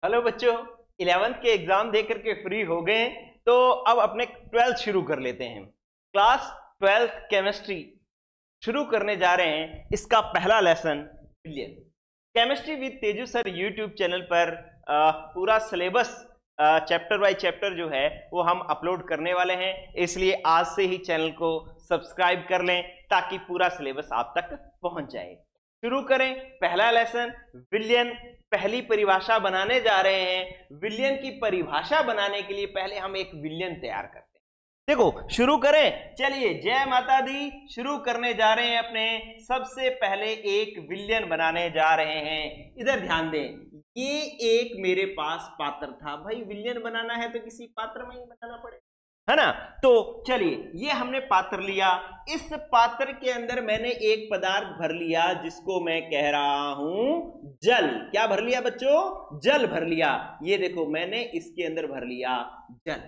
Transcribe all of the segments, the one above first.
Hello बच्चों, 11th के exam दे करके फ्री हो गए तो अब अपने 12th शुरू कर लेते हैं। क्लास 12th केमिस्ट्री शुरू करने जा रहे हैं। इसका पहला लेसन विलियन। Chemistry with Teju sir YouTube channel पर पूरा सिलेबस चैप्टर बाय चैप्टर जो है वो हम अपलोड करने वाले हैं, इसलिए आज से ही चैनल को सब्सक्राइब कर लें ताकि पूरा सिलेबस आप तक पहुंच जाए। शुरू करें पहला लेसन विलियन। पहली परिभाषा बनाने जा रहे हैं। विलियन की परिभाषा बनाने के लिए पहले हम एक विलियन तैयार करते हैं। देखो शुरू करें, चलिए जय माता दी। शुरू करने जा रहे हैं अपने सबसे पहले एक विलियन बनाने जा रहे हैं। इधर ध्यान दें, ये एक मेरे पास पात्र था। भाई विलियन बनाना है तो किसी पात्र में ही बनाना पड़ेगा, है ना। तो चलिए ये हमने पात्र लिया। इस पात्र के अंदर मैंने एक पदार्थ भर लिया जिसको मैं कह रहा हूं जल। क्या भर लिया बच्चों? जल भर लिया। ये देखो मैंने इसके अंदर भर लिया जल,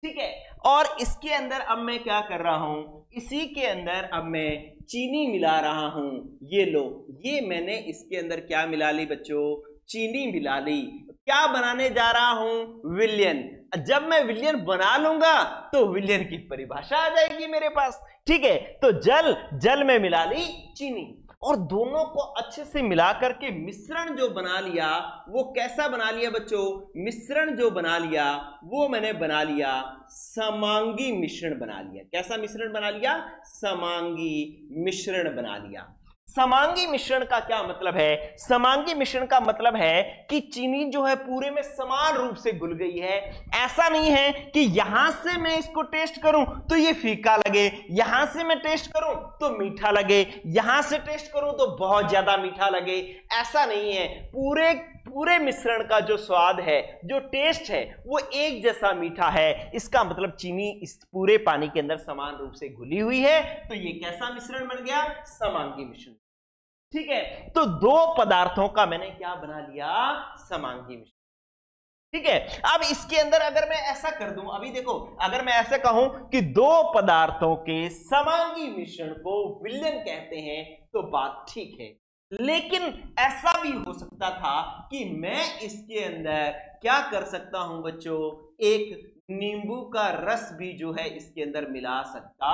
ठीक है। और इसके अंदर अब मैं क्या कर रहा हूं, इसी के अंदर अब मैं चीनी मिला रहा हूं। ये लो, ये मैंने इसके अंदर क्या मिला ली बच्चों? चीनी मिला ली। क्या बनाने जा रहा हूं? विलियन। जब मैं विलियन बना लूंगा तो विलियन की परिभाषा आ जाएगी मेरे पास, ठीक है। तो जल में मिला ली चीनी और दोनों को अच्छे से मिला करके मिश्रण जो बना लिया वो कैसा बना लिया बच्चों? मिश्रण जो बना लिया वो मैंने बना लिया समांगी मिश्रण बना लिया। कैसा मिश्रण बना लिया? समांगी मिश्रण बना लिया। समांगी मिश्रण का क्या मतलब है? समांगी मिश्रण का मतलब है कि चीनी जो है पूरे में समान रूप से घुल गई है। ऐसा नहीं है कि यहां से मैं इसको टेस्ट करूं तो ये फीका लगे, यहां से मैं टेस्ट करूं तो मीठा लगे, यहां से टेस्ट करूं तो बहुत ज्यादा मीठा लगे। ऐसा नहीं है। पूरे मिश्रण का जो स्वाद है, जो टेस्ट है, वो एक जैसा मीठा है। इसका मतलब चीनी इस पूरे पानी के अंदर समान रूप से घुली हुई है। तो ये कैसा मिश्रण बन गया? समांगी मिश्रण, ठीक है। तो दो पदार्थों का मैंने क्या बना लिया? समांगी मिश्रण, ठीक है। अब इसके अंदर अगर मैं ऐसा कर दूं, अभी देखो अगर मैं ऐसा कहूं कि दो पदार्थों के समांगी मिश्रण को विलियन कहते हैं तो बात ठीक है। लेकिन ऐसा भी हो सकता था कि मैं इसके अंदर क्या कर सकता हूं बच्चों? एक नींबू का रस भी जो है इसके अंदर मिला सकता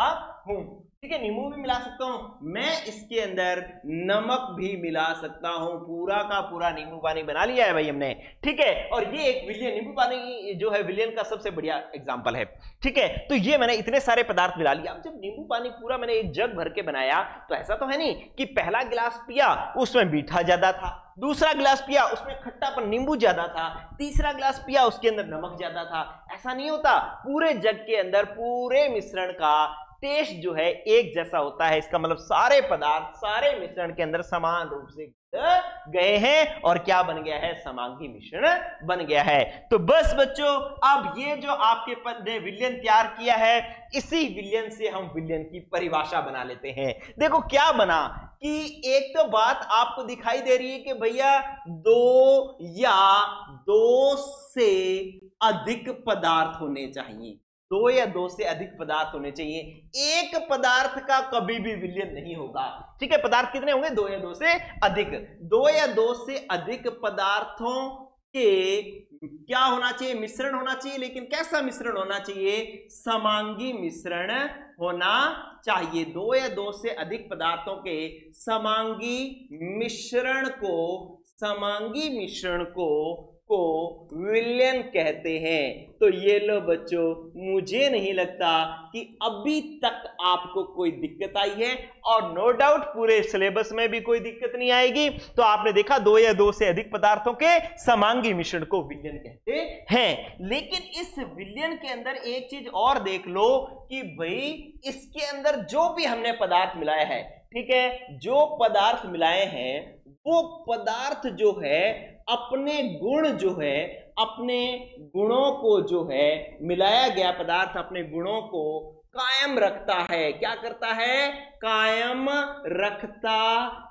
हूं, ठीक है। नींबू भी मिला सकता हूं। मैं इसके अंदर नमक भी मिला सकता हूं। पूरा का पूरा नींबू पानी बना लिया है भाई हमने, ठीक है। और ये एक विलियन, नींबू पानी जो है विलियन का सबसे बढ़िया एग्जांपल है, ठीक है। तो ये मैंने इतने सारे पदार्थ मिला लिया। अब जब नींबू पानी पूरा मैंने एक जग भर के बनाया तो ऐसा तो है नहीं कि पहला गिलास पिया उसमें मीठा ज्यादा था, दूसरा गिलास पिया उसमें खट्टापन नींबू ज्यादा था, तीसरा गिलास पिया उसके अंदर नमक ज्यादा था। ऐसा नहीं होता। पूरे जग के अंदर पूरे मिश्रण का टेस्ट जो है एक जैसा होता है। इसका मतलब सारे पदार्थ सारे मिश्रण के अंदर समान रूप से गए हैं और क्या बन गया है? समांगी मिश्रण बन गया है। तो बस बच्चों, अब ये जो आपके पद ने विलियन तैयार किया है, इसी विलियन से हम विलियन की परिभाषा बना लेते हैं। देखो क्या बना कि एक तो बात आपको दिखाई दे रही है कि भैया दो या दो से अधिक पदार्थ होने चाहिए। दो या दो से अधिक पदार्थ होने चाहिए। एक पदार्थ का कभी भी विलियन नहीं होगा, ठीक है। पदार्थ कितने होंगे? दो या दो से अधिक। दो या दो से अधिक पदार्थों के क्या होना चाहिए? मिश्रण होना चाहिए। लेकिन कैसा मिश्रण होना चाहिए? समांगी मिश्रण होना चाहिए। दो या दो से अधिक पदार्थों के समांगी मिश्रण को विलियन कहते हैं। तो ये लो बच्चों, मुझे नहीं लगता कि अभी तक आपको कोई दिक्कत आई है और नो डाउट पूरे सिलेबस में भी कोई दिक्कत नहीं आएगी। तो आपने देखा दो या दो से अधिक पदार्थों के समांगी मिश्रण को विलियन कहते हैं। लेकिन इस विलियन के अंदर एक चीज और देख लो कि भाई इसके अंदर जो भी हमने पदार्थ मिलाया है, ठीक है, जो पदार्थ मिलाए हैं वो पदार्थ जो है अपने गुणों को जो है मिलाया गया पदार्थ अपने गुणों को कायम रखता है। क्या करता है? कायम रखता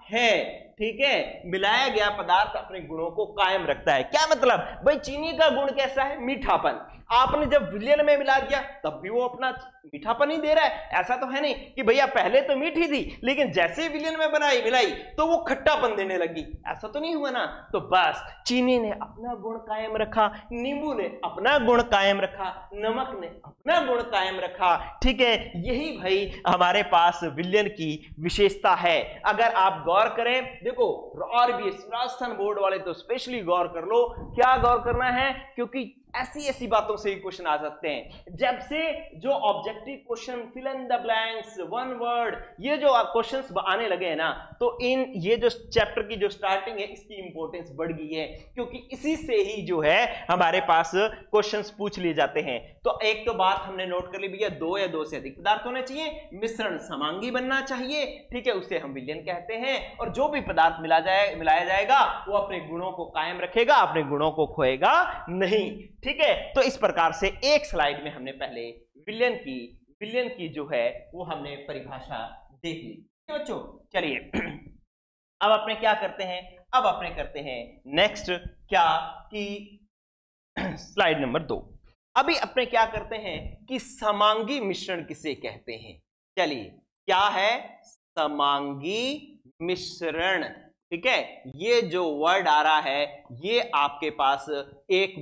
है, ठीक है। मिलाया गया पदार्थ अपने गुणों को कायम रखता है। क्या मतलब भाई, चीनी का गुण कैसा है? मीठापन। आपने जब विलयन में मिला दिया तब भी वो अपना मीठापन ही दे रहा है। ऐसा तो है नहीं कि भैया पहले तो मीठी थी लेकिन जैसे विलयन में मिलाई तो वो खट्टापन देने लगी, ऐसा तो नहीं हुआ ना। तो बस चीनी ने अपना गुण कायम रखा, नींबू ने अपना गुण कायम रखा, नमक ने अपना गुण कायम रखा, ठीक है। यही भाई हमारे पास विलयन की विशेषता है। अगर आप गौर करें, देखो RBS राजस्थान बोर्ड वाले तो स्पेशली गौर कर लो। क्या गौर करना है? क्योंकि ऐसी बातों से ही क्वेश्चन आ सकते हैं। जब से जो objective question, fill in the blanks, one word, ये जो क्वेश्चंस आने लगे हैं ना, तो ये जो चैप्टर की जो स्टार्टिंग है इसकी इंपॉर्टेंस बढ़ गई है, क्योंकि इसी से ही जो है हमारे पास क्वेश्चंस पूछ लिए जाते हैं। तो एक तो बात हमने नोट कर ली भैया, 2 या 2 से अधिक पदार्थ होने चाहिए, मिश्रण समांगी बनना चाहिए, ठीक है, उसे हम विलयन कहते हैं। और जो भी पदार्थ मिलाया जाएगा वो अपने गुणों को कायम रखेगा, अपने गुणों को खोएगा नहीं, ठीक है। तो इस प्रकार से एक स्लाइड में हमने पहले विलयन की जो है वो हमने परिभाषा देख ली बच्चों। चलिए अब अपने क्या करते हैं, अब अपने करते हैं नेक्स्ट क्या कि स्लाइड नंबर 2। अभी अपने क्या करते हैं कि समांगी मिश्रण किसे कहते हैं। चलिए क्या है समांगी मिश्रण, ठीक है। ये जो वर्ड आ रहा है ये आपके पास एक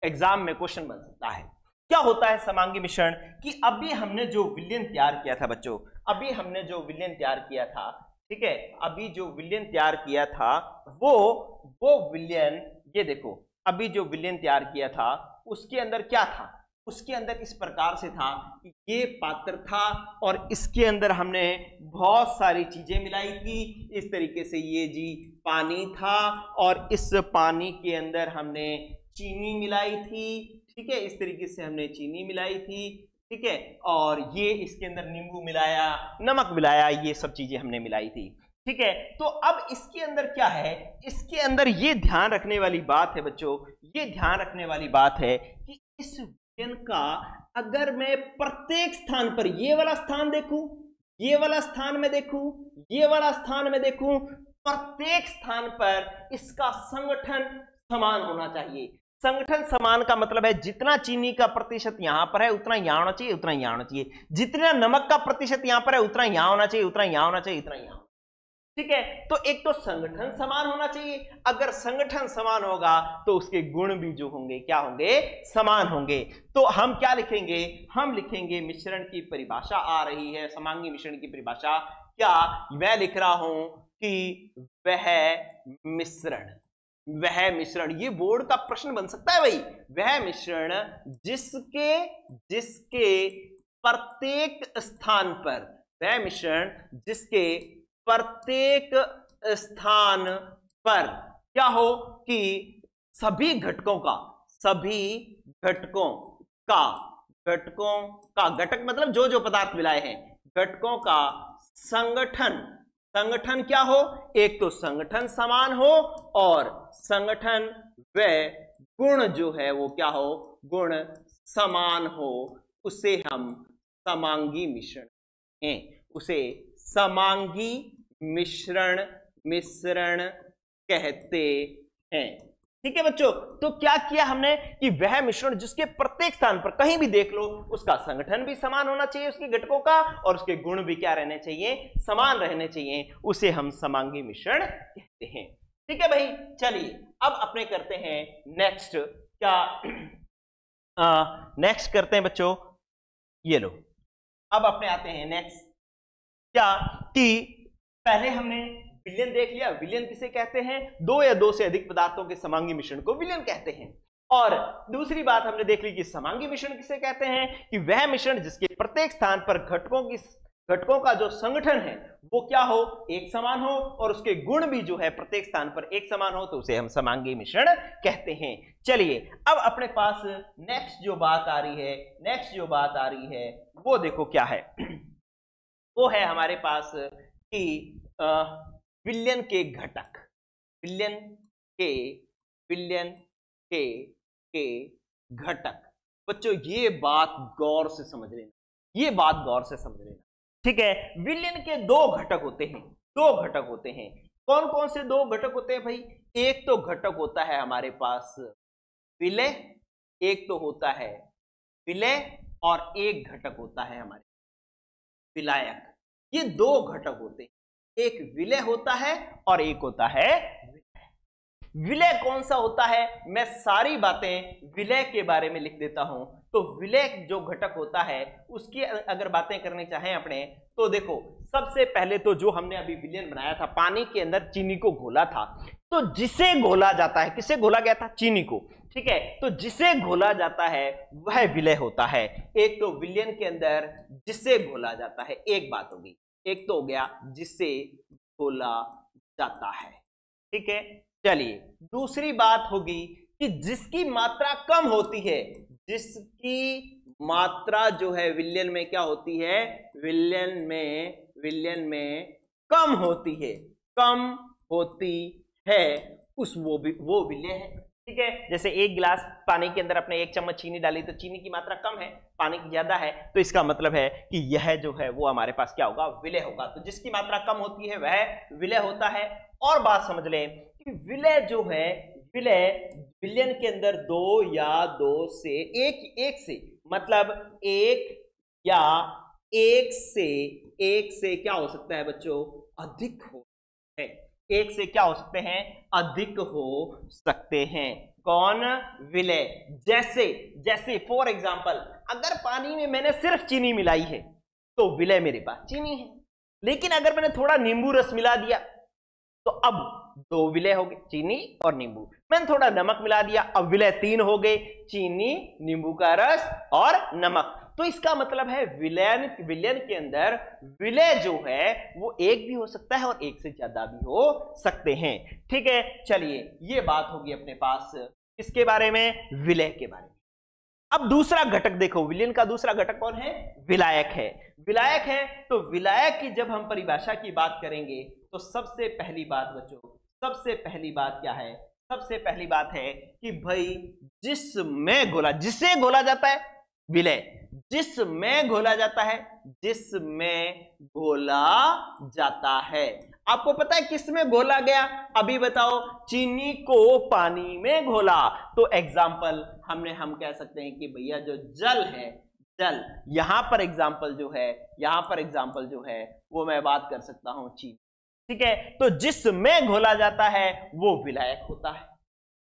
एग्जाम में क्वेश्चन बन सकता है। क्या होता है समांगी मिश्रण? कि अभी हमने जो विलयन तैयार किया था बच्चों, अभी हमने जो विलयन तैयार किया था, ठीक है, अभी जो विलयन तैयार किया था वो विलयन, ये देखो अभी जो विलयन तैयार किया था उसके अंदर क्या था? उसके अंदर इस प्रकार से था कि ये पात्र था और इसके अंदर हमने बहुत सारी चीजें मिलाई थी। इस तरीके से ये जी पानी था और इस पानी के अंदर हमने चीनी मिलाई थी, ठीक है, इस तरीके से हमने चीनी मिलाई थी, ठीक है, और ये इसके अंदर नींबू मिलाया, नमक मिलाया, ये सब चीजें हमने मिलाई थी, ठीक है। तो अब इसके अंदर क्या है? इसके अंदर ये ध्यान रखने वाली बात है बच्चों, ये ध्यान रखने वाली बात है कि इस विलयन का अगर मैं प्रत्येक स्थान पर ये वाला स्थान देखूं, ये वाला स्थान में देखूं, ये वाला स्थान में देखूं, प्रत्येक स्थान पर इसका संगठन समान होना चाहिए। संगठन समान का मतलब है जितना चीनी का प्रतिशत यहां पर है उतना यहां होना चाहिए, उतना यहां होना चाहिए, जितना नमक का प्रतिशत यहां पर है उतना यहां होना चाहिए, उतना यहां होना चाहिए, उतना यहां, ठीक है। तो एक तो संगठन समान होना चाहिए। अगर संगठन समान होगा तो उसके गुण भी जो होंगे क्या होंगे? समान होंगे। तो हम क्या लिखेंगे? हम लिखेंगे मिश्रण की परिभाषा आ रही है, समांगी मिश्रण की परिभाषा। क्या मैं लिख रहा हूं कि वह मिश्रण, ये बोर्ड का प्रश्न बन सकता है भाई। वह मिश्रण जिसके प्रत्येक स्थान पर, वह मिश्रण जिसके प्रत्येक स्थान पर क्या हो कि सभी घटकों का घटक मतलब जो पदार्थ मिलाए हैं, घटकों का संगठन क्या हो? एक तो संगठन समान हो और संगठन व गुण जो है वो क्या हो? गुण समान हो। उसे हम समांगी मिश्रण हैं, उसे समांगी मिश्रण कहते हैं, ठीक है बच्चों। तो क्या किया हमने कि वह मिश्रण जिसके प्रत्येक स्थान पर कहीं भी देख लो उसका संगठन भी समान होना चाहिए उसके घटकों का, और उसके गुण भी क्या रहने चाहिए? समान रहने चाहिए, उसे हम समांगी मिश्रण कहते हैं, ठीक है भाई। चलिए अब अपने करते हैं नेक्स्ट। क्या नेक्स्ट करते हैं बच्चों, ये लो, अब अपने आते हैं नेक्स्ट। क्या कि पहले हमने विलयन देख लिया। विलयन किसे कहते हैं? 2 या 2 से अधिक पदार्थों के समांगी मिश्रण को विलयन कहते हैं। और दूसरी बात हमने देख ली कि समांगी मिश्रण किसे कहते हैं कि वह मिश्रण जिसके प्रत्येक स्थान पर घटकों का जो संगठन है वो क्या हो? एक समान हो, और उसके गुण भी जो है प्रत्येक स्थान पर एक समान हो, तो उसे हम समांगी मिश्रण कहते हैं। चलिए अब अपने पास नेक्स्ट जो बात आ रही है वो देखो क्या है। वो है हमारे पास कि विलयन के घटक, विलयन के घटक। बच्चों ये बात गौर से समझ लेना, ठीक है। विलयन के 2 घटक होते हैं, कौन कौन से दो घटक होते हैं भाई? एक तो घटक होता है हमारे पास विलय, एक तो होता है विलय, और एक घटक होता है हमारे विलायक। ये दो घटक होते हैं, एक विलय होता है और एक होता है विलय। कौन सा होता है? मैं सारी बातें विलय के बारे में लिख देता हूं। तो विलय जो घटक होता है उसकी अगर बातें करनी चाहें अपने, तो देखो सबसे पहले तो जो हमने अभी विलयन बनाया था, पानी के अंदर चीनी को घोला था, तो जिसे घोला जाता है, किसे घोला गया था? चीनी को, ठीक है। तो जिसे घोला जाता है वह विलय होता है। एक तो विलयन के अंदर जिसे घोला जाता है, एक बात होगी, एक तो हो गया जिसे घोला जाता है, ठीक है। चलिए दूसरी बात होगी कि जिसकी मात्रा कम होती है, जिसकी मात्रा जो है विलयन में क्या होती है? विलयन में कम होती है, कम होती है, वो विलय है, ठीक है। जैसे एक गिलास पानी के अंदर अपने 1 चम्मच चीनी डाली, तो चीनी की मात्रा कम है, पानी की ज्यादा है, तो इसका मतलब है कि यह जो है वो हमारे पास क्या होगा? विलय होगा। तो जिसकी मात्रा कम होती है वह विलय होता है। और बात समझ लें कि विलय जो है, विलयन के अंदर दो या दो से एक से मतलब एक या एक से क्या हो सकता है बच्चों? अधिक हो है। एक से क्या हो सकते हैं? अधिक हो सकते हैं। कौन? विलय। जैसे फॉर एग्जाम्पल, अगर पानी में मैंने सिर्फ चीनी मिलाई है तो विलय मेरे पास चीनी है, लेकिन अगर मैंने थोड़ा नींबू रस मिला दिया तो अब दो विलय हो गए, चीनी और नींबू। मैंने थोड़ा नमक मिला दिया, अब विलय 3 हो गए, चीनी, नींबू का रस और नमक। तो इसका मतलब है विलयन के अंदर विलय जो है वो एक भी हो सकता है और एक से ज्यादा भी हो सकते हैं, ठीक है। चलिए ये बात होगी अपने पास इसके बारे में, विलय के बारे में। अब दूसरा घटक देखो, विलयन का दूसरा घटक कौन है? विलायक है। विलायक है तो विलायक की जब हम परिभाषा की बात करेंगे तो सबसे पहली बात बच्चों, सबसे पहली बात क्या है? सबसे पहली बात है कि भाई जिसमें घोला, जिसे घोला जाता है विलय, जिसमें घोला जाता है, जिसमें घोला जाता है। आपको पता है किसमें घोला गया? अभी बताओ। चीनी को पानी में घोला, तो एग्जाम्पल हम कह सकते हैं कि भैया जो जल है, जल, यहां पर एग्जाम्पल जो है वो मैं बात कर सकता हूं चीनी, ठीक है। तो जिसमें घोला जाता है वो विलायक होता है,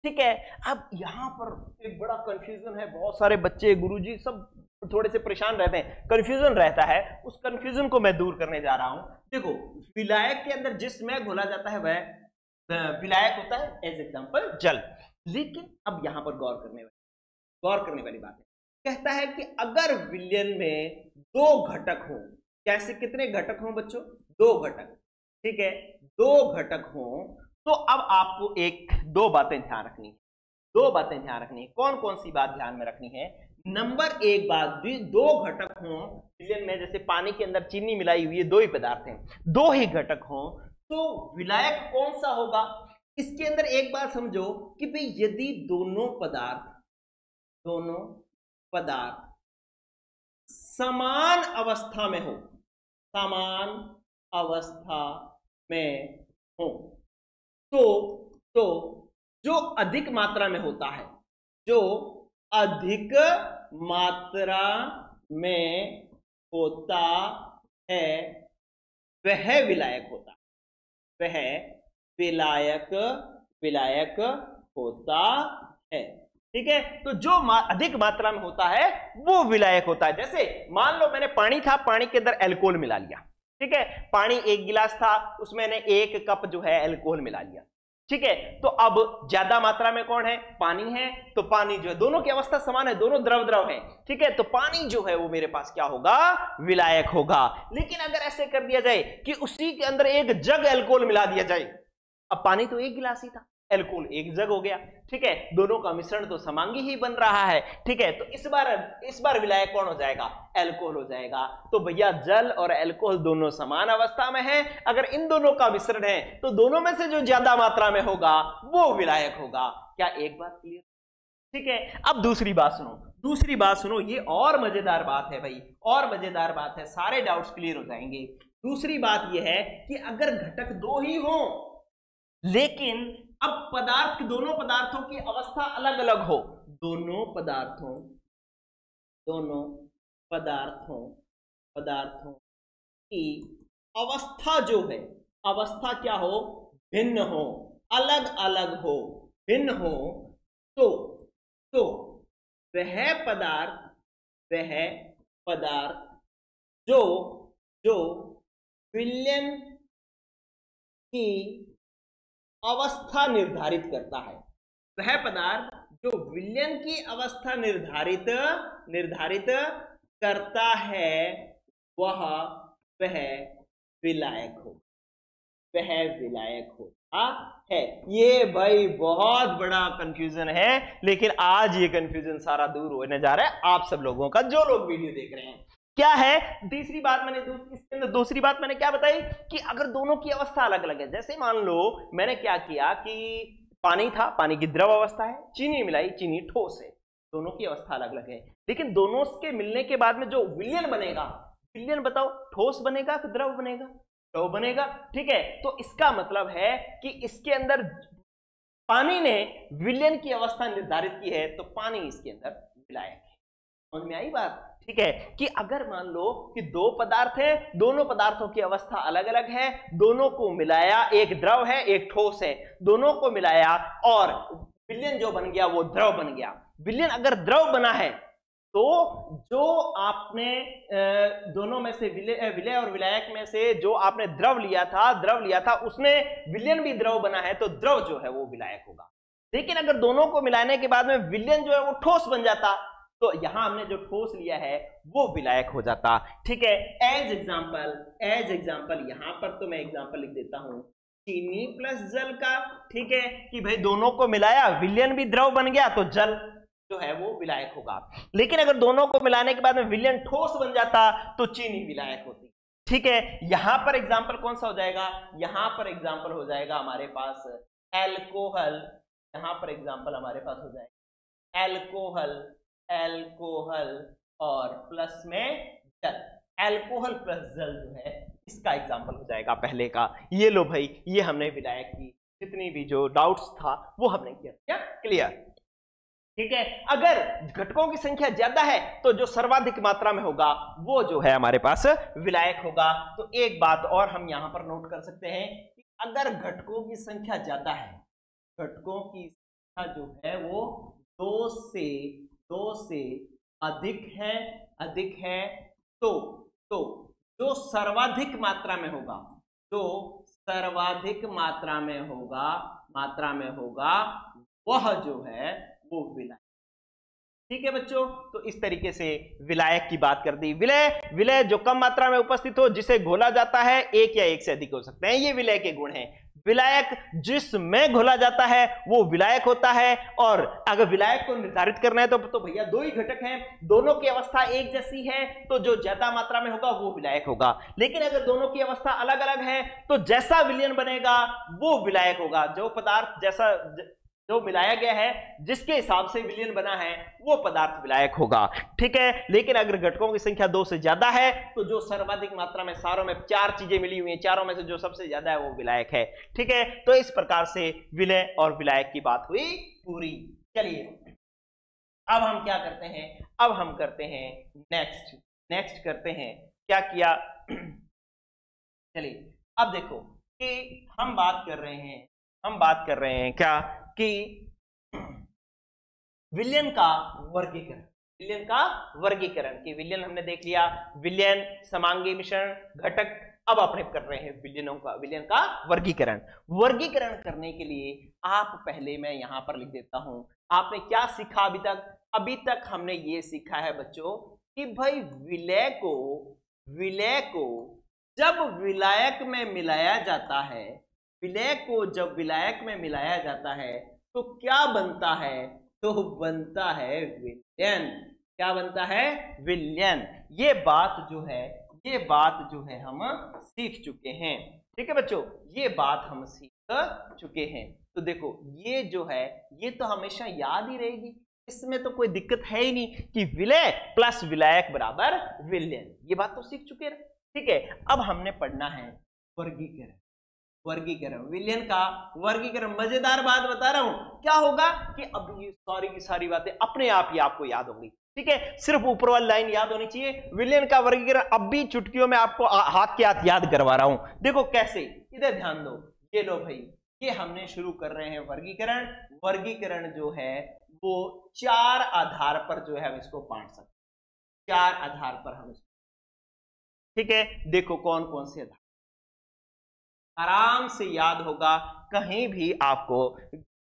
ठीक है। अब यहां पर एक बड़ा कंफ्यूजन है, बहुत सारे बच्चे, गुरुजी सब थोड़े से परेशान रहते हैं, कंफ्यूजन रहता है, उस कंफ्यूजन को मैं दूर करने जा रहा हूं। देखो विलायक के अंदर जिसमें घोला जाता है वह विलायक होता है, एज एग्जांपल जल। लेकिन अब यहां पर गौर करने वाली बात है, कहता है कि अगर विलयन में दो घटक हो, कैसे, कितने घटक हो बच्चों? 2 घटक, ठीक है, 2 घटक हो, तो अब आपको दो बातें ध्यान रखनी है। कौन कौन सी बात ध्यान में रखनी है? नंबर 1 बात, 2 घटक हो विलयन में, जैसे पानी के अंदर चीनी मिलाई हुई है, 2 ही पदार्थ हैं, 2 ही घटक हो, तो विलायक कौन सा होगा? इसके अंदर एक बात समझो कि भाई यदि दोनों पदार्थ समान अवस्था में हो, तो जो अधिक मात्रा में होता है, वह विलायक होता है, ठीक है। तो जो अधिक मात्रा में होता है वो विलायक होता है। जैसे मान लो मैंने पानी था, पानी के अंदर अल्कोहल मिला लिया, ठीक है। पानी 1 गिलास था, उसमें मैंने 1 कप जो है अल्कोहल मिला लिया, ठीक है। तो अब ज्यादा मात्रा में कौन है? पानी है। तो पानी जो है, दोनों की अवस्था समान है, दोनों द्रव है, ठीक है। तो पानी जो है वो मेरे पास क्या होगा? विलायक होगा। लेकिन अगर ऐसे कर दिया जाए कि उसी के अंदर 1 जग अल्कोहल मिला दिया जाए, अब पानी तो 1 गिलास ही था, अल्कोहल 1 जग हो गया, ठीक है। दोनों का मिश्रण तो समांगी ही बन रहा है, ठीक है। तो इस बार विलायक कौन हो जाएगा? अल्कोहल हो जाएगा। तो भैया जल और अल्कोहल दोनों समान अवस्था में हैं, अगर इन दोनों का मिश्रण है तो दोनों में से जो ज्यादा मात्रा में होगा वो विलायक होगा। क्या एक बात क्लियर? ठीक है। अब दूसरी बात सुनो, ये और मजेदार बात है भाई, और मजेदार बात है, सारे डाउट्स क्लियर हो जाएंगे। दूसरी बात यह है कि अगर घटक 2 ही हो लेकिन अब पदार्थ, दोनों पदार्थों की अवस्था अलग अलग हो, दोनों पदार्थों की अवस्था जो है, अवस्था क्या हो, भिन्न हो, अलग अलग हो, भिन्न हो, तो वह पदार्थ जो विलयन की अवस्था निर्धारित करता है, वह पदार्थ जो विलयन की अवस्था निर्धारित करता है, वह विलायक होता है। ये भाई बहुत बड़ा कंफ्यूजन है, लेकिन आज ये कंफ्यूजन सारा दूर होने जा रहा है आप सब लोगों का, जो लोग वीडियो देख रहे हैं। क्या है तीसरी बात इसके अंदर दूसरी बात मैंने क्या बताई कि अगर दोनों की अवस्था अलग अलग है, जैसे मान लो मैंने क्या किया कि पानी था, पानी की द्रव अवस्था है, चीनी मिलाई, चीनी ठोस है, दोनों की अवस्था अलग अलग है, लेकिन दोनों के मिलने के बाद में जो विलयन बनेगा, विलयन बताओ ठोस बनेगा कि द्रव बनेगा, द्रव बनेगा, ठीक है। तो इसका मतलब है कि इसके अंदर पानी ने विलयन की अवस्था निर्धारित की है, तो पानी इसके अंदर विलायक है। समझ में आई बात, ठीक है। कि अगर मान लो कि दो पदार्थ है, दोनों पदार्थों की अवस्था अलग अलग है, दोनों को मिलाया, एक द्रव है एक ठोस है, दोनों को मिलाया और विलयन जो बन गया वो द्रव बन गया। विलयन अगर द्रव बना है तो जो आपने दोनों में से विलय और विलायक में से जो आपने द्रव लिया था उसमें विलयन भी द्रव बना है, तो द्रव जो है वो विलायक होगा। लेकिन अगर दोनों को मिलाने के बाद में विलयन जो है वो ठोस बन जाता, तो यहां हमने जो ठोस लिया है वो विलायक हो जाता, ठीक है। एज एग्जांपल यहां पर तो मैं एग्जांपल लिख देता हूं, चीनी प्लस जल का, ठीक है, कि भाई दोनों को मिलाया, विलयन भी द्रव बन गया, तो जल जो है वो विलायक होगा। लेकिन अगर दोनों को मिलाने के बाद में विलयन ठोस बन जाता तो चीनी विलायक होती, ठीक है। यहां पर एग्जांपल कौन सा हो जाएगा, यहां पर एग्जांपल हो जाएगा हमारे पास एल्कोहल, यहां पर एग्जांपल हमारे पास हो जाएगा एल्कोहल और प्लस में जल, एल्कोहल प्लस जल जो है इसका एग्जांपल हो जाएगा पहले का। ये लो भाई, ये हमने विलायक की जितनी भी जो डाउट्स था वो हमने किया, क्लियर, ठीक है। अगर घटकों की संख्या ज्यादा है तो जो सर्वाधिक मात्रा में होगा वो जो है हमारे पास विलायक होगा। तो एक बात और हम यहां पर नोट कर सकते हैं कि अगर घटकों की संख्या ज्यादा है, घटकों की संख्या जो है वो दो से अधिक है, तो जो सर्वाधिक मात्रा में होगा वह जो है वो विलायक, ठीक है बच्चों। तो इस तरीके से विलायक की बात कर दी। विलय जो कम मात्रा में उपस्थित हो, जिसे घोला जाता है, एक या एक से अधिक हो सकते हैं, ये विलय के गुण हैं। विलायक जिसमें घोला जाता है वो विलायक होता है। और अगर विलायक को निर्धारित करना है तो भैया दो ही घटक हैं, दोनों की अवस्था एक जैसी है, तो जो ज्यादा मात्रा में होगा वो विलायक होगा। लेकिन अगर दोनों की अवस्था अलग अलग है तो जैसा विलयन बनेगा वो विलायक होगा। जो पदार्थ जैसा जो मिलाया गया है, जिसके हिसाब से विलयन बना है, वो पदार्थ विलायक होगा, ठीक है। लेकिन अगर घटकों की संख्या दो से ज्यादा है तो जो सर्वाधिक मात्रा में, सारों में चार चीजें मिली हुई हैं, चारों में से जो सबसे ज्यादा है वो विलायक है, ठीक है। तो इस प्रकार से विलय और विलायक की बात हुई पूरी। चलिए अब हम क्या करते हैं, अब हम करते हैं नेक्स्ट करते हैं, क्या किया चलिए अब देखो कि हम बात कर रहे हैं क्या कि विलयन का वर्गीकरण कि विलयन हमने देख लिया, विलयन, समांगी मिश्रण, घटक। अब अपने कर रहे हैं विलयन का वर्गीकरण करने के लिए आप पहले मैं यहां पर लिख देता हूं, आपने क्या सीखा अभी तक हमने ये सीखा है बच्चों कि भाई विलय को जब विलायक में मिलाया जाता है, विलय को जब विलायक में मिलाया जाता है तो क्या बनता है, तो बनता है विलयन। क्या बनता है, विलयन। ये बात जो है हम सीख चुके हैं, ठीक है बच्चों, ये बात हम सीख चुके हैं। तो देखो ये जो है ये तो हमेशा याद ही रहेगी, इसमें तो कोई दिक्कत है ही नहीं कि विलय प्लस विलायक बराबर विलयन, ये बात तो सीख चुके हैं, ठीक है। अब हमने पढ़ना है वर्गीकरण। वर्गीकरण, विलयन का वर्गीकरण। मजेदार बात बता रहा हूं, क्या होगा कि अब ये सारी की सारी बातें अपने आप ही आपको याद होंगी, ठीक है, सिर्फ ऊपर वाली लाइन याद होनी चाहिए। विलयन का वर्गीकरण अब भी चुटकियों में आपको हाथ के हाथ याद करवा रहा हूं। देखो कैसे, इधर ध्यान दो, ये लो भाई, ये हमने शुरू कर रहे हैं वर्गीकरण। वर्गीकरण जो है वो 4 आधार पर जो है हम इसको बांट सकते हैं, 4 आधार पर हम इसको, ठीक है। देखो कौन कौन से आधार, आराम से याद होगा, कहीं भी आपको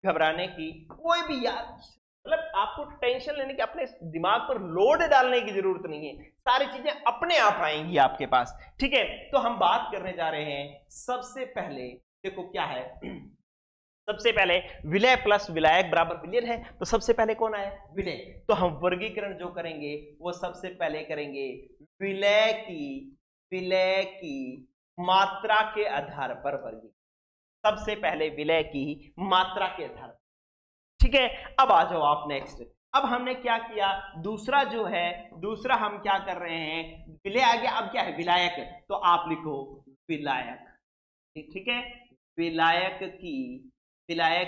घबराने की कोई भी याद, मतलब आपको टेंशन लेने की, अपने दिमाग पर लोड डालने की जरूरत नहीं है, सारी चीजें अपने आप आएंगी आपके पास, ठीक है। तो हम बात करने जा रहे हैं सबसे पहले, देखो क्या है, सबसे पहले विलय प्लस विलायक बराबर विलयन है, तो सबसे पहले कौन आया, विलय। तो हम वर्गीकरण जो करेंगे वो सबसे पहले करेंगे विलय की मात्रा के आधार पर वर्गीकरण, सबसे पहले विलय की मात्रा के आधार पर, ठीक है। अब आ जाओ आप नेक्स्ट, अब हमने क्या किया, दूसरा जो है, दूसरा हम क्या कर रहे हैं, विलय आ गया, अब क्या है विलायक, तो आप लिखो विलायक, ठीक है, विलायक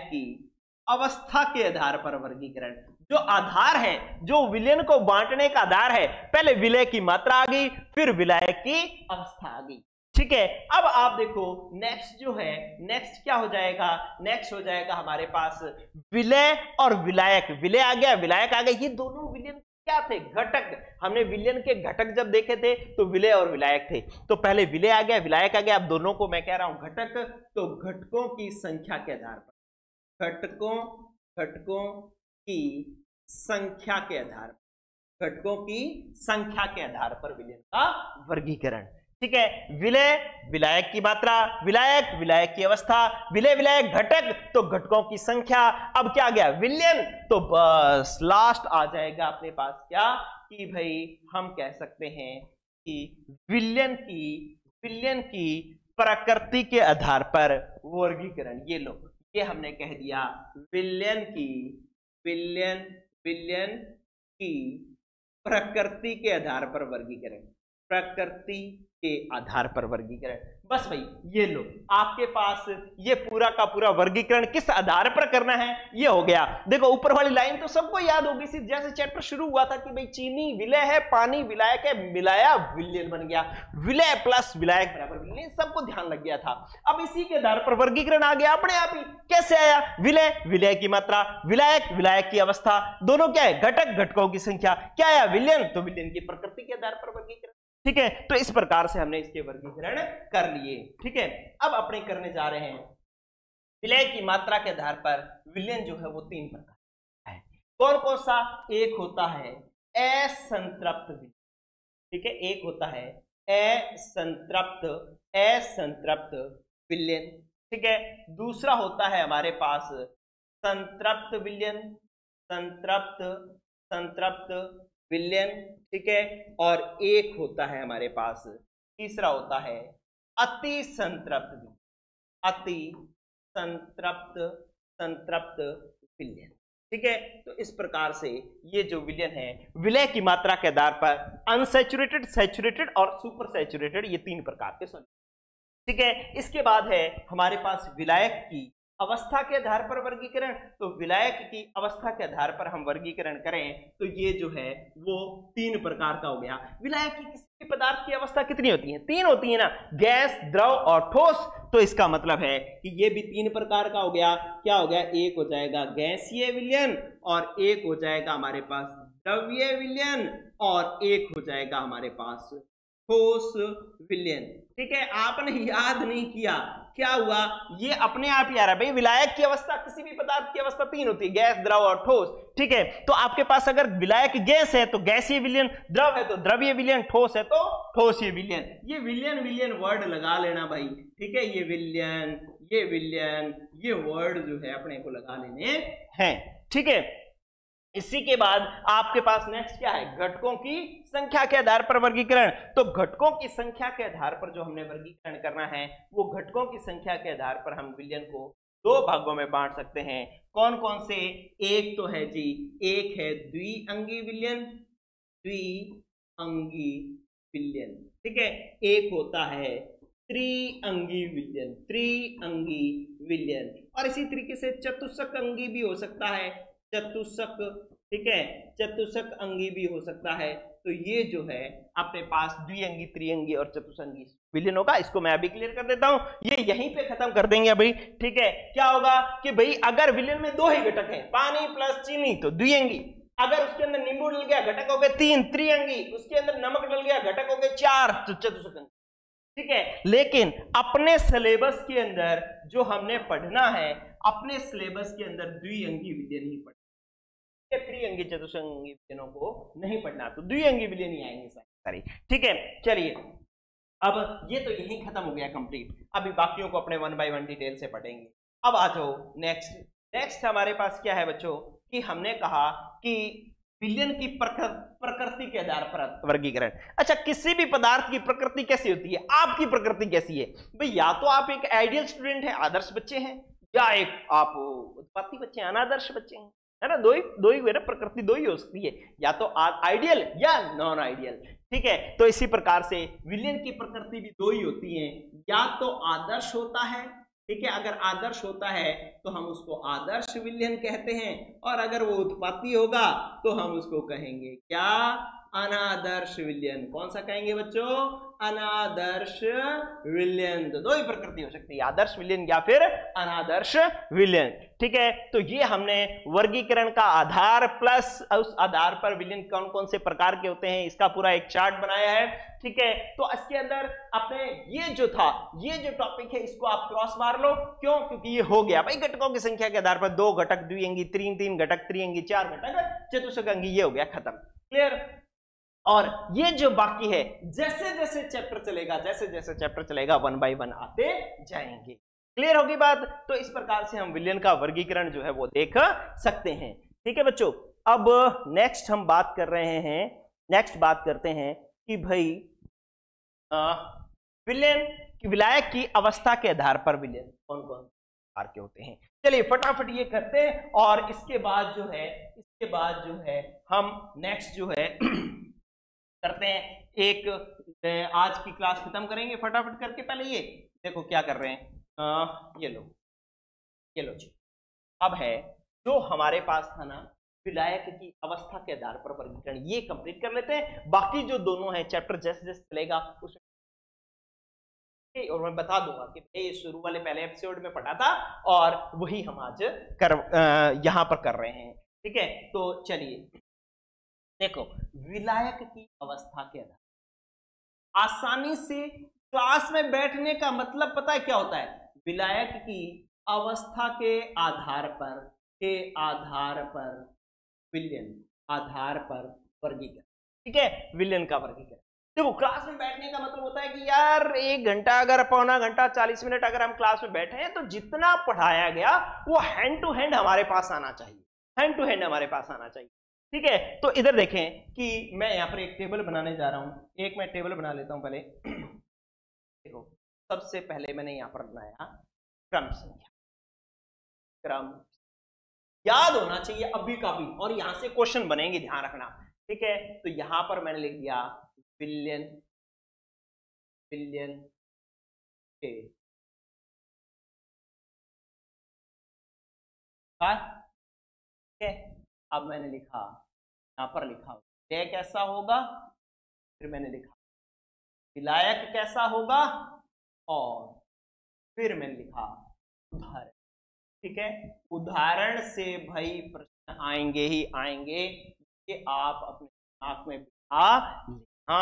की अवस्था के आधार पर वर्गीकरण। जो आधार है, जो विलयन को बांटने का आधार है, पहले विलय की मात्रा आ गई, फिर विलायक की अवस्था आ गई, ठीक है। अब आप देखो नेक्स्ट जो है, नेक्स्ट क्या हो जाएगा, नेक्स्ट हो जाएगा हमारे पास विलय और विलायक, विलय आ गया, विलायक आ गया, ये दोनों विलयन क्या थे, घटक। हमने विलयन के घटक जब देखे थे तो विलय और विलायक थे, तो पहले विलय आ गया, विलायक आ गया, अब दोनों को मैं कह रहा हूं घटक, तो घटकों की संख्या के आधार पर, घटकों की संख्या के आधार पर, घटकों की संख्या के आधार पर विलयन का वर्गीकरण, ठीक है। विलय विलायक की मात्रा, विलायक विलायक की अवस्था, विलय विलायक घटक, तो घटकों की संख्या। अब क्या आ गया विलयन, तो बस लास्ट आ जाएगा अपने पास क्या, कि भाई हम कह सकते हैं कि विलयन की प्रकृति के आधार पर वर्गीकरण। ये लो, ये हमने कह दिया विलयन की प्रकृति के आधार पर वर्गीकरण, प्रकृति के आधार पर वर्गीकरण। बस भाई ये लो, आपके पास ये पूरा का पूरा वर्गीकरण किस आधार पर करना है ये हो गया। देखो ऊपर वाली लाइन तो सबको याद होगी, जैसे चैप्टर शुरू हुआ था कि भाई चीनी विलय है, पानी विलायक है, मिलाया विलयन बन गया, विलय प्लस विलायक बराबर विलयन, सबको ध्यान लग गया था। अब इसी के आधार पर वर्गीकरण आ गया अपने आप ही। कैसे आया, विलय की मात्रा, विलायक की अवस्था, दोनों क्या है घटक, घटकों की संख्या, क्या आया विलयन, तो विलयन की प्रकृति के आधार पर वर्गीकरण, ठीक है। तो इस प्रकार से हमने इसके वर्गीकरण कर लिए, ठीक है। अब अपने करने जा रहे हैं विलय की मात्रा के आधार पर विलयन जो है वो 3 प्रकार का है। कौन कौन सा, एक होता है असंतृप्त विलयन, ठीक है, एक होता है असंतृप्त विलयन, ठीक है। दूसरा होता है हमारे पास संतृप्त विलयन, संतृप्त विलयन, ठीक है। और एक होता है हमारे पास, तीसरा होता है अति संतृप्त विलयन, ठीक है। तो इस प्रकार से ये जो विलयन है, विलय की मात्रा के आधार पर अनसैचुरेटेड, सैचुरेटेड और सुपर सैचुरेटेड, ये 3 प्रकार के सॉल्यूशन, ठीक है। इसके बाद है हमारे पास विलायक की अवस्था के आधार पर वर्गीकरण। तो विलायक की अवस्था के आधार पर हम वर्गीकरण करें तो ये जो है वो 3 प्रकार का हो गया। विलायक की किसी पदार्थ की अवस्था कितनी होती है, 3 होती है ना, गैस, द्रव और ठोस। तो इसका मतलब है कि ये भी 3 प्रकार का हो गया। क्या हो गया, एक हो जाएगा गैसीय विलयन, और एक हो जाएगा हमारे पास द्रव्य विलयन, और एक हो जाएगा हमारे पास ठोस विलयन, ठीक है। आपने याद नहीं किया, क्या हुआ, ये अपने आप ही आ रहा है भाई। विलायक की अवस्था, किसी भी पदार्थ की अवस्था 3 होती है, गैस, द्रव और ठोस, ठीक है। तो आपके पास अगर विलायक गैस है तो गैसीय विलयन, द्रव है तो द्रवीय विलयन, ठोस है तो ठोसीय विलयन। ये विलयन वर्ड लगा लेना भाई, ठीक है। ये विलयन, ये वर्ड जो है अपने को लगा लेने हैं, ठीक है। इसी के बाद आपके पास नेक्स्ट क्या है, घटकों की संख्या के आधार पर वर्गीकरण। तो घटकों की संख्या के आधार पर जो हमने वर्गीकरण करना है, वो घटकों की संख्या के आधार पर हम विलयन को 2 भागों में बांट सकते हैं। कौन कौन से, एक तो है जी, एक है द्विअंगी विलयन, ठीक है। एक होता है त्रिअंगी विलयन। और इसी तरीके से चतुष्क अंगी भी हो सकता है, चतुष्क, ठीक है, चतुष्क अंगी भी हो सकता है। तो ये जो है अपने पास द्विअंगी, त्रिअंगी और चतुष्ंगी विलयन होगा। इसको मैं अभी क्लियर कर देता हूं, ये यहीं पे खत्म कर देंगे अभी, ठीक है। क्या होगा कि भाई अगर विलयन में दो ही घटक है, पानी प्लस चीनी, तो द्विअंगी। अगर उसके अंदर नींबू डल गया, घटक हो गए 3, त्रिअंगी। उसके अंदर नमक डल गया, घटक हो गए 4, तो चतुष्क, ठीक है। लेकिन अपने सिलेबस के अंदर जो हमने पढ़ना है, अपने सिलेबस के अंदर द्विअंगी विलयन ही पढ़ना, त्रिअंगी चतुष्ंगी विलयनों को नहीं पढ़ना, तो द्विअंगी विलयन ही आएंगे सारी, ठीक है। चलिए, अब ये तो यही खत्म हो गया कंप्लीट। अभी बाकियों को अपने 1 बाय 1 डिटेल से पढ़ेंगे। अब आ जाओ नेक्स्ट हमारे पास क्या है बच्चों, कि हमने कहा कि विलयन की प्रकृति के आधार पर वर्गीकरण। अच्छा, किसी भी पदार्थ की प्रकृति कैसी होती है, आपकी प्रकृति कैसी है भाई? या तो आप एक आइडियल स्टूडेंट है, आदर्श बच्चे हैं, या एक आप उत्पाती बच्चे हैं, अनादर्श बच्चे हैं, है ना। दो ही प्रकृति दो ही हो सकती है, या तो आइडियल या नॉन आइडियल, ठीक है। तो इसी प्रकार से विलयन की प्रकृति भी दो ही होती है, या तो आदर्श होता है, ठीक है। अगर आदर्श होता है तो हम उसको आदर्श विलयन कहते हैं, और अगर वो उत्पाती होगा तो हम उसको कहेंगे क्या? अनादर्श विलयन। कौन सा कहेंगे बच्चों? अनादर्श विलयन। तो दो ही प्रकृति हो सकती है, आदर्श विलयन या फिर अनादर्श विलयन, ठीक है। तो ये हमने वर्गीकरण का आधार प्लस उस आधार पर विलयन कौन कौन से प्रकार के होते हैं, इसका पूरा एक चार्ट बनाया है, ठीक है। तो इसके अंदर अपने ये जो टॉपिक है, इसको आप क्रॉस मार लो। क्यों? क्योंकि ये हो गया भाई घटकों की संख्या के आधार पर 2 घटक द्विअंगी, 3 घटक त्रिअंगी, 4 घटक चतुष्क अंगी, ये हो गया खत्म, क्लियर। और ये जो बाकी है, जैसे जैसे चैप्टर चलेगा 1 बाय 1 आते जाएंगे, क्लियर होगी बात। तो इस प्रकार से हम विलयन का वर्गीकरण जो है वो देख सकते हैं, ठीक है बच्चों। अब नेक्स्ट हम बात करते हैं कि भाई विलायक की अवस्था के आधार पर विलयन कौन कौन प्रकार के होते हैं। चलिए फटाफट ये करते हैं, और इसके बाद जो है हम नेक्स्ट जो है करते हैं, एक आज की क्लास खत्म करेंगे फटाफट करके। पहले ये देखो क्या कर रहे हैं, ये लो जी। अब है जो हमारे पास था ना, विलायक की अवस्था के आधार पर वर्गीकरण, ये कंप्लीट कर लेते हैं। बाकी जो दोनों है चैप्टर जैसे जैसे चलेगा उस, और मैं बता दूंगा कि ये शुरू वाले पहले एपिसोड में पढ़ा था, और वही हम आज यहां पर कर रहे हैं, ठीक है। तो चलिए देखो, विलायक की अवस्था के आधार, आसानी से क्लास में बैठने का मतलब पता है क्या होता है? विलायक की अवस्था के आधार पर विलयन, आधार पर वर्गीकरण, ठीक है, विलयन का वर्गीकरण। देखो, क्लास में बैठने का मतलब होता है कि यार 1 घंटा, अगर पौना घंटा 40 मिनट अगर हम क्लास में बैठे हैं, तो जितना पढ़ाया गया वो हैंड टू हैंड हमारे पास आना चाहिए, ठीक है। तो इधर देखें कि मैं यहाँ पर एक टेबल बनाने जा रहा हूं। मैं टेबल बना लेता हूं पहले। देखो, सबसे पहले मैंने यहाँ पर बनाया क्रम संख्या, क्रम याद होना चाहिए अभी का भी, और यहां से क्वेश्चन बनेंगे, ध्यान रखना, ठीक है। तो यहां पर मैंने लिख दिया विलयन के ठीक है। अब मैंने लिखा, यहां पर लिखा विलय कैसा होगा, फिर मैंने लिखा विलायक कैसा होगा, और फिर मैंने लिखा उदाहरण, ठीक है। उदाहरण से भाई प्रश्न आएंगे ही आएंगे, ये आप अपने दिमाग में बिठा लेना,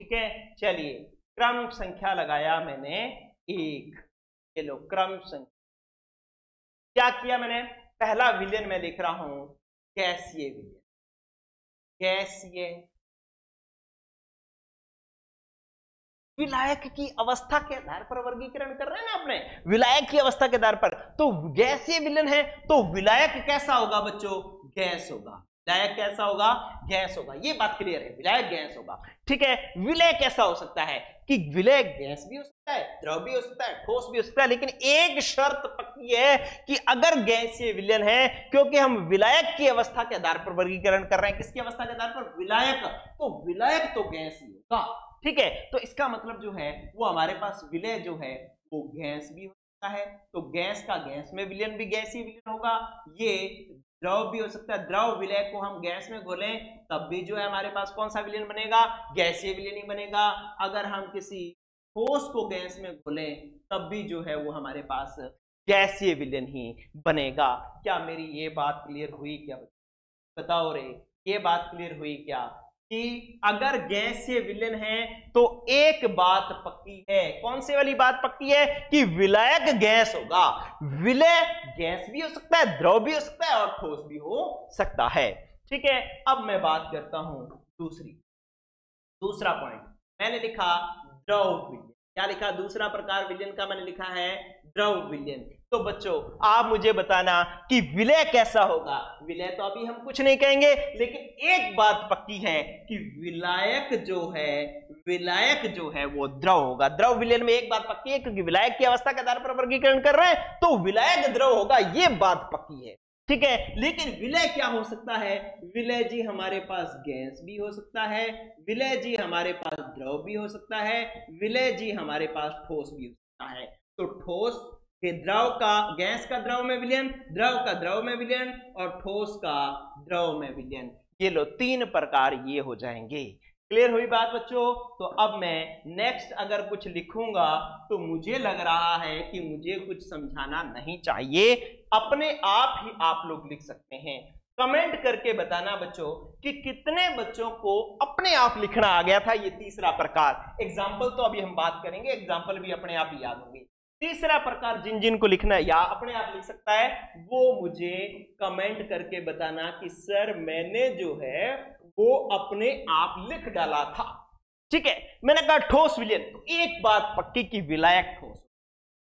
ठीक है। चलिए, क्रम संख्या लगाया मैंने 1, ये लो क्रम संख्या। क्या किया मैंने? पहला विलयन मैं लिख रहा हूं गैसीय विलयन, विलायक की अवस्था के आधार पर वर्गीकरण कर रहे हैं ना अपने, विलायक की अवस्था के आधार पर। तो गैसीय विलयन है, तो विलायक कैसा होगा बच्चों? गैस होगा। विलायक कैसा होगा? गैस होगा। ये बात क्लियर है, विलायक गैस होगा, ठीक है। विलय कैसा हो सकता है कि विलय गैस भी हो सकता है, द्रव भी हो सकता है, ठोस भी हो सकता है, लेकिन एक शर्त पक्की है कि अगर गैसीय विलयन है, क्योंकि हम विलायक की अवस्था के आधार पर वर्गीकरण कर रहे हैं, किसकी अवस्था के आधार पर? विलायक। तो विलायक तो गैस ही होगा, ठीक है, तो इसका मतलब जो है वो हमारे पास विलय जो है वो गैस भी हो सकता है, तो गैस का गैस में विलयन भी गैसीय विलयन होगा। ये द्रव भी हो सकता है, द्रव विलय को हम गैस में घोलें तब भी जो है हमारे पास कौन सा विलयन बनेगा, गैसीय विलयन ही बनेगा। अगर हम किसी ठोस को गैस में घोलें तब भी जो है वो हमारे पास गैसीय विलयन ही बनेगा। क्या मेरी ये बात क्लियर हुई क्या? बताओ रे, ये बात क्लियर हुई क्या कि अगर गैसीय विलयन है तो एक बात पक्की है। कौन सी वाली बात पक्की है? कि विलायक गैस होगा। विलय गैस भी हो सकता है, द्रव भी हो सकता है और ठोस भी हो सकता है। ठीक है, अब मैं बात करता हूं दूसरा पॉइंट मैंने लिखा द्रव विलयन। क्या लिखा? दूसरा प्रकार विलयन का मैंने लिखा है द्रव विलयन। तो बच्चों आप मुझे बताना कि विलय कैसा होगा। विलय तो अभी हम कुछ नहीं कहेंगे, लेकिन एक बात पक्की है कि विलायक जो है वो द्रव होगा। द्रव विलयन में एक बात पक्की है, क्योंकि विलायक की अवस्था के आधार पर वर्गीकरण कर रहे हैं तो विलायक द्रव होगा, ये बात पक्की है। ठीक है, लेकिन विलय क्या हो सकता है? विलय जी हमारे पास गैस भी हो सकता है, विलय जी हमारे पास द्रव भी हो सकता है, विलय जी हमारे पास ठोस भी हो सकता है। तो ठोस के द्रव का गैस का द्रव में विलयन, द्रव का द्रव में विलयन और ठोस का द्रव में विलयन, ये लो 3 प्रकार ये हो जाएंगे। क्लियर हुई बात बच्चों? तो अब मैं नेक्स्ट अगर कुछ लिखूंगा तो मुझे लग रहा है कि मुझे कुछ समझाना नहीं चाहिए, अपने आप ही आप लोग लिख सकते हैं। कमेंट करके बताना बच्चों कि कितने बच्चों को अपने आप लिखना आ गया था ये तीसरा प्रकार। एग्जाम्पल तो अभी हम बात करेंगे, एग्जाम्पल भी अपने आप ही याद होंगे। तीसरा प्रकार जिन जिन को लिखना या अपने आप लिख सकता है वो मुझे कमेंट करके बताना कि सर मैंने जो है वो अपने आप लिख डाला था। ठीक है, मैंने कहा ठोस विलयन, तो एक बात पक्की की विलायक ठोस,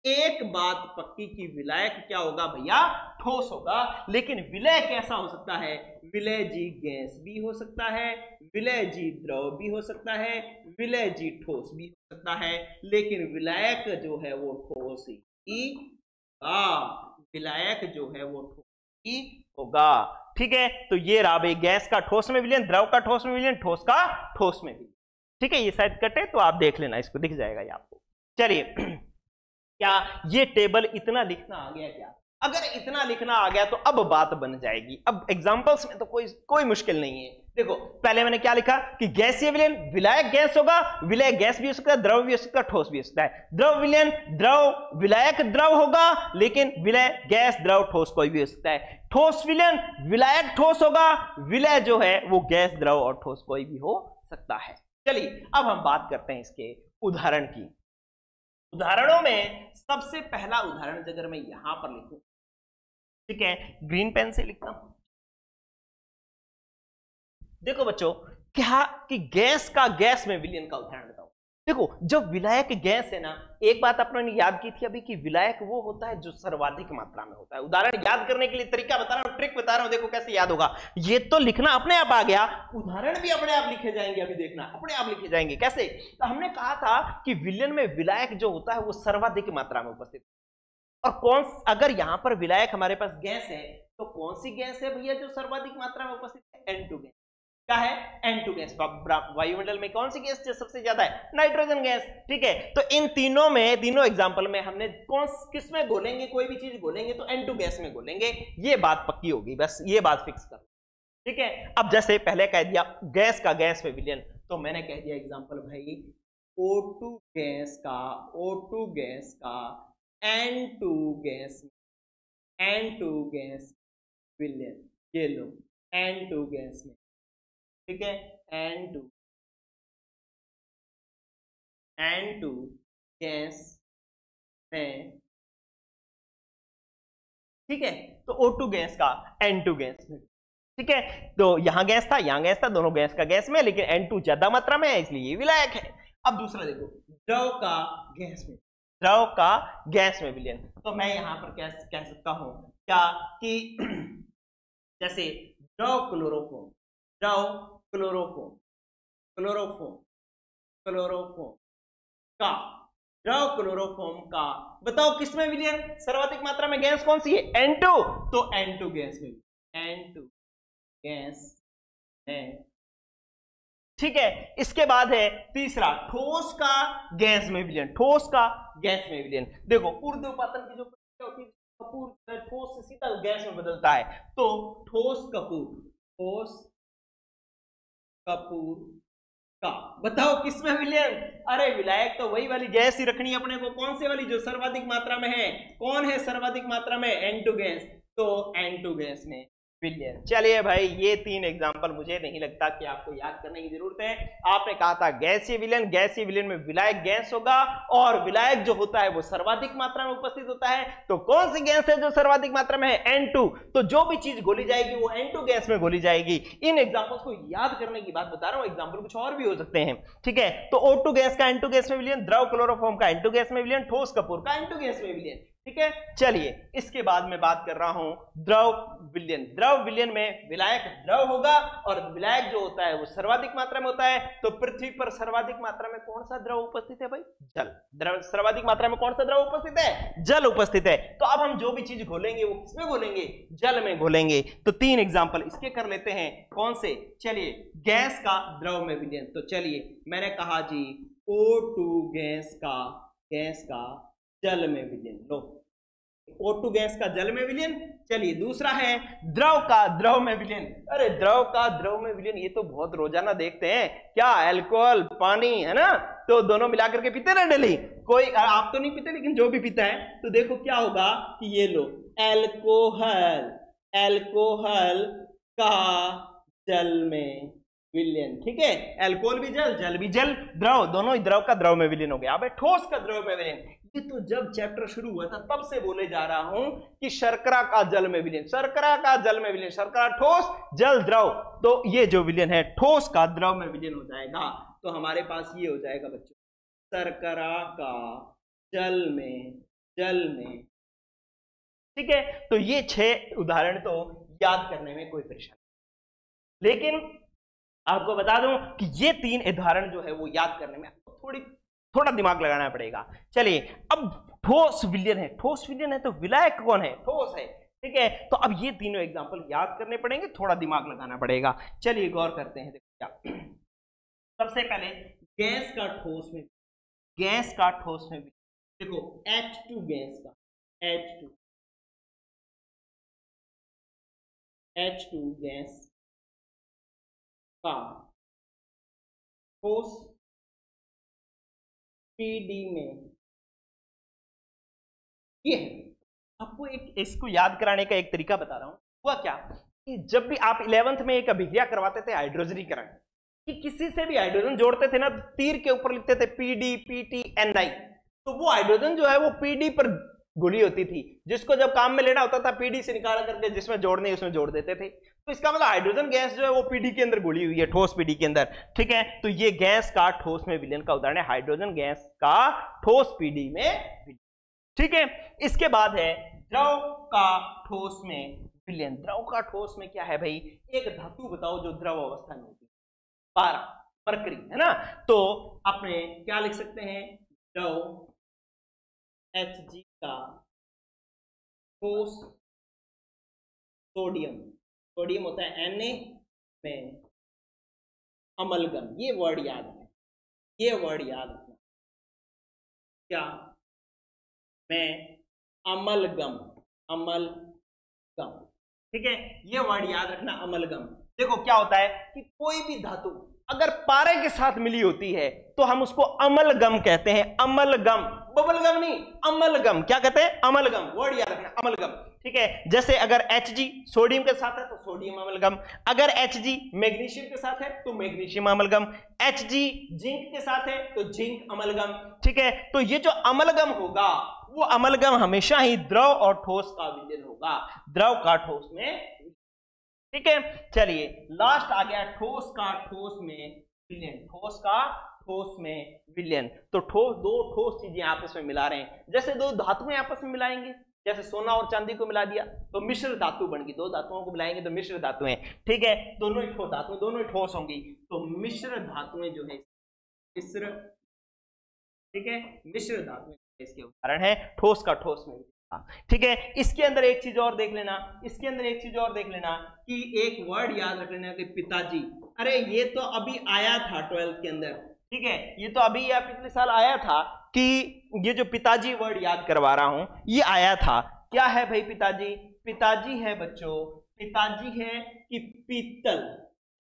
एक बात पक्की की विलायक क्या होगा भैया? ठोस होगा। लेकिन विलय कैसा हो सकता है? विलय जी गैस भी हो सकता है, विलय जी द्रव भी हो सकता है, विलय जी ठोस भी हो सकता है, लेकिन विलायक जो है वो ठोस ही होगा। विलायक जो है वो ठोस ही होगा। ठीक है, तो ये रहा भाई गैस का ठोस में विलयन, द्रव का ठोस में विलयन, ठोस का ठोस में विलयन। ठीक है, ये शायद कटे तो आप देख लेना, इसको दिख जाएगा ये आपको। चलिए, क्या ये टेबल इतना लिखना आ गया क्या? अगर इतना लिखना आ गया तो अब बात बन जाएगी। अब एग्जांपल्स में तो कोई मुश्किल नहीं है। देखो पहले मैंने क्या लिखा कि गैसीय विलयन, विलायक गैस होगा, विलय गैस भी हो सकता है, द्रव भी हो सकता है, ठोस भी हो सकता है। द्रव विलयन, द्रव विलायक द्रव होगा, लेकिन विलय गैस द्रव ठोस कोई भी हो सकता है। ठोस विलयन, विलायक ठोस होगा, विलय जो है वो गैस द्रव और ठोस कोई भी हो सकता है। चलिए अब हम बात करते हैं इसके उदाहरण की। उदाहरणों में सबसे पहला उदाहरण अगर मैं यहां पर लिखूं, ठीक है, ग्रीन पेन से लिखता हूं। देखो बच्चों, क्या कि गैस का गैस में विलयन का उदाहरण बताओ। देखो जब विलायक गैस है ना, एक बात आपने याद की थी अभी कि विलायक वो होता है जो सर्वाधिक मात्रा में होता है। उदाहरण याद करने के लिए तरीका बता रहा हूं, ट्रिक बता रहा हूं, देखो कैसे याद होगा। ये तो लिखना अपने आप आ गया, उदाहरण भी अपने आप लिखे जाएंगे। अभी देखना अपने आप लिखे जाएंगे कैसे। तो हमने कहा था कि विलयन में विलायक जो होता है वो सर्वाधिक मात्रा में उपस्थित, और अगर यहां पर विलायक हमारे पास गैस है तो कौन सी गैस है भैया जो सर्वाधिक मात्रा में उपस्थित है? N2 gas. क्या है? N2 gas. वायुमंडल में कौन सी गैस सबसे ज्यादा है? Nitrogen gas. ठीक है, तो इन तीनों एग्जांपल में हमने किस में घोलेंगे? कोई भी चीज घोलेंगे तो N2 गैस में घोलेंगे। ये बात पक्की होगी, बस ये बात फिक्स कर। ठीक है, अब जैसे पहले कह दिया गैस का गैस में विलयन, तो मैंने कह दिया एग्जांपल भाई O2 गैस का N2 गैस विलयन। ये लो N2 गैस में, ठीक है, N2 गैस में, ठीक है, तो O2 गैस का N2 गैस में। ठीक है, तो यहां गैस था, यहां गैस था, दोनों गैस का गैस में, लेकिन N2 ज्यादा मात्रा में है इसलिए ये विलायक है। अब दूसरा देखो, द्रव का गैस में विलयन। तो मैं यहां पर कह सकता हूं क्या कि जैसे द्रव क्लोरोफॉर्म का बताओ किसमें विलयन? सर्वाधिक मात्रा में गैस कौन सी है? N2। तो N2 गैस में ठीक है, इसके बाद है तीसरा ठोस का गैस में विलयन। ठोस का गैस में विलयन, देखो ऊर्ध्वपातन की जो प्रक्रिया होती है, कपूर ठोस से सीधा गैस में बदलता है, तो ठोस कपूर, ठोस कपूर का बताओ किसमें विलयन? अरे विलायक तो वही वाली गैस ही रखनी है अपने को, कौन सी वाली जो सर्वाधिक मात्रा में है। कौन है सर्वाधिक मात्रा में? N2 गैस, तो N2 गैस में विलयन। चलिए भाई, ये 3 एग्जांपल मुझे नहीं लगता कि आपको याद करने की जरूरत है। आपने कहा था गैसीय विलयन, गैसीय विलयन में विलायक गैस होगा और विलायक जो होता है वो सर्वाधिक मात्रा में उपस्थित होता है। तो कौन सी गैस है जो सर्वाधिक मात्रा में है? N2। तो जो भी चीज घोली जाएगी वो N2 गैस में घोली जाएगी। इन एग्जांपल्स को याद करने की बात बता रहा हूं, एग्जांपल कुछ और भी हो सकते हैं। ठीक है, तो O2 गैस का N2 गैस में विलयन, द्रव क्लोरोफॉर्म का N2 गैस में विलयन, ठोस कपूर का N2 गैस में विलयन। ठीक है, चलिए इसके बाद मैं बात कर रहा हूं द्रव विलयन। द्रव विलयन में विलायक द्रव होगा और विलायक जो होता है वो सर्वाधिक मात्रा में होता है। तो पृथ्वी पर सर्वाधिक मात्रा में कौन सा द्रव उपस्थित है भाई? जल। द्रव सर्वाधिक मात्रा में कौन सा द्रव उपस्थित है? जल उपस्थित है। तो अब हम जो भी चीज घोलेंगे वो किसमें घोलेंगे? जल में घोलेंगे। तो 3 एग्जांपल इसके कर लेते हैं। कौन से? चलिए, गैस का द्रव में विलयन। तो चलिए, मैंने कहा जी O2 गैस का जल में विलयन। लो, O2 गैस का जल में विलयन। चलिए, दूसरा है द्रव का द्रव में विलयन। अरे द्रव का द्रव में विलयन, ये तो बहुत रोजाना देखते हैं। क्या? अल्कोहल, पानी, है ना, तो दोनों मिलाकर के पीते ना डेली। कोई, आप तो नहीं पीते, लेकिन जो भी पीता है, तो देखो क्या होगा कि ये लो, अल्कोहल का जल में विलयन। ठीक है, अल्कोहल भी जल, जल भी जल, द्रव, दोनों ही द्रव का द्रव में विलयन हो गया। अब ठोस का द्रव में विलयन, ये तो जब चैप्टर शुरू हुआ था तब से बोले जा रहा हूं कि शर्करा का जल में विलयन, शर्करा का जल में विलयन, शर्करा ठोस, जल द्रव। तो ये जो विलयन है ठोस का द्रव में विलयन हो जाएगा। तो हमारे पास ये हो जाएगा बच्चों, शर्करा का जल में। ठीक है, तो ये 6 उदाहरण तो याद करने में कोई परेशानी, लेकिन आपको बता दूं कि ये 3 उदाहरण जो है वो याद करने में थोड़ा दिमाग लगाना पड़ेगा। चलिए, अब ठोस विलयन है, ठोस विलयन है तो विलायक कौन है? ठोस है। ठीक है, तो अब ये तीनों एग्जांपल याद करने पड़ेंगे, थोड़ा दिमाग लगाना पड़ेगा। चलिए गौर करते हैं। देखो क्या, सबसे पहले गैस का ठोस में, देखो H2 गैस का, H2 गैस का ठोस PD में, ये है। आपको एक इसको याद कराने का एक तरीका बता रहा हूं। हुआ क्या कि जब भी आप 11th में एक अभिक्रिया करवाते थे हाइड्रोजनीकरण कि किसी से भी हाइड्रोजन जोड़ते थे ना, तीर के ऊपर लिखते थे PD PT NI, तो वो हाइड्रोजन जो है वो PD पर घुली होती थी, जिसको जब काम में लेना होता था PD से निकाल करके जिसमें जोड़ने उसमें जोड़ देते थे। तो इसका मतलब हाइड्रोजन गैस जो है वो PD के अंदर घुली हुई है, ठोस PD के अंदर। ठीक है, तो ये गैस का ठोस में विलयन का उदाहरण है, हाइड्रोजन गैस का ठोस PD में विलयन। ठीक है, इसके बाद है द्रव का ठोस में विलयन। द्रव का ठोस में क्या है भाई? एक धातु बताओ जो द्रव अवस्था में होती है, पारा, मरकरी, है ना। तो आपने क्या लिख सकते हैं? द्रव Hg का ठोस सोडियम, सोडियम होता है Na में अमलगम। ये वर्ड याद है, ये वर्ड याद रखना। क्या? में अमलगम, ठीक है, ये वर्ड याद रखना, अमलगम। देखो क्या होता है कि कोई भी धातु अगर पारे के साथ मिली होती है तो हम उसको अमलगम कहते हैं। अमलगम, बबलगम नहीं, अमलगम। क्या कहते हैं? अमलगम। वर्ड याद रखना, अमलगम। ठीक है, जैसे अगर Hg सोडियम के साथ है तो सोडियम अमलगम, अगर Hg मैग्नीशियम के साथ है तो मैग्नीशियम अमलगम, Hg जिंक के साथ है तो जिंक अमलगम। ठीक है, तो ये जो अमलगम होगा वो अमलगम हमेशा ही द्रव और ठोस का विलयन होगा, द्रव का ठोस में। ठीक है, चलिए लास्ट आ गया ठोस का ठोस में विलयन, ठोस का ठोस में विलयन। तो दो ठोस चीजें आपस में मिला रहे हैं, जैसे दो धातुएं आपस में मिलाएंगे, जैसे सोना और चांदी को मिला दिया तो मिश्र धातु बन गई, दो धातुओं को मिलाएंगे तो मिश्र धातुएं। ठीक है, दोनों ही ठोस धातुएं, दोनों ही ठोस होंगी, तो मिश्र धातुएं जो है मिश्र, ठीक है, मिश्र धातुएं इसके उदाहरण है ठोस का ठोस में। ठीक है। इसके अंदर एक चीज और देख लेना, इसके अंदर एक चीज और देख लेना कि एक वर्ड याद रख लेना कि पिताजी। अरे ये तो अभी आया था 12th के अंदर, ठीक है, ये तो अभी या पिछले साल आया था कि ये जो पिताजी वर्ड याद करवा रहा हूं ये आया था। क्या है भाई पिताजी? पिताजी है बच्चों, पिताजी है कि पीतल।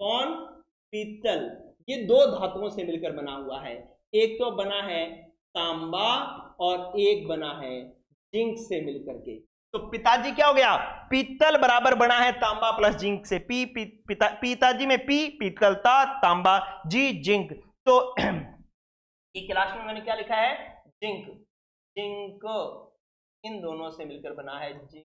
कौन? पीतल। ये दो धातुओं से मिलकर बना हुआ है, एक तो बना है तांबा और एक बना है जिंक से मिलकर के। तो पिताजी क्या हो गया? पीतल बराबर बना है तांबा प्लस जिंक से। पिताजी में पी पीतलता, तांबा, जी जिंक। तो ये क्लास में मैंने क्या लिखा है? जिंक। जिंक इन दोनों से मिलकर बना है जिंक,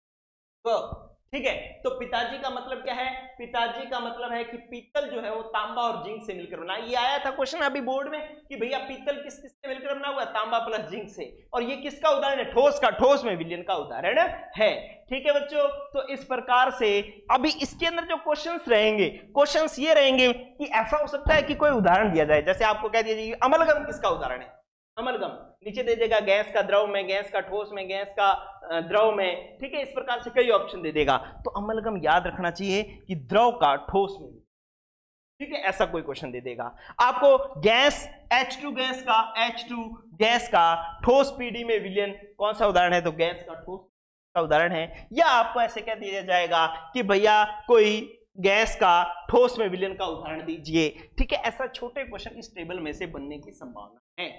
ठीक है। तो पिताजी का मतलब क्या है? पिताजी का मतलब है कि पीतल जो है वो तांबा और जिंक से मिलकर बना। ये आया था क्वेश्चन अभी बोर्ड में कि भैया पीतल किस किस से मिलकर बना हुआ है? तांबा प्लस जिंक से। और ये किसका उदाहरण है? ठोस का। ठोस में विलयन का उदाहरण है, ठीक है बच्चों। तो इस प्रकार से अभी इसके अंदर जो क्वेश्चंस रहेंगे, क्वेश्चंस ये रहेंगे कि ऐसा हो सकता है कि कोई उदाहरण दिया जाए, जैसे आपको कह दिया जाए अमलगम किसका उदाहरण है? अमलगम। नीचे दे देगा गैस का द्रव में, गैस का ठोस में, गैस का द्रव में, ठीक है। इस प्रकार से कई ऑप्शन दे देगा। तो अमलगम याद रखना चाहिए कि द्रव का ठोस में, ठीक है, ऐसा कोई क्वेश्चन दे देगा आपको। गैस H2 गैस का, H2 गैस का ठोस पीडी में विलयन कौन सा उदाहरण है? तो गैस का ठोस का उदाहरण है। या आपको ऐसे कह दिया जाएगा कि भैया कोई गैस का ठोस में विलयन का उदाहरण दीजिए, ठीक है। ऐसा छोटे क्वेश्चन इस टेबल में से बनने की संभावना है,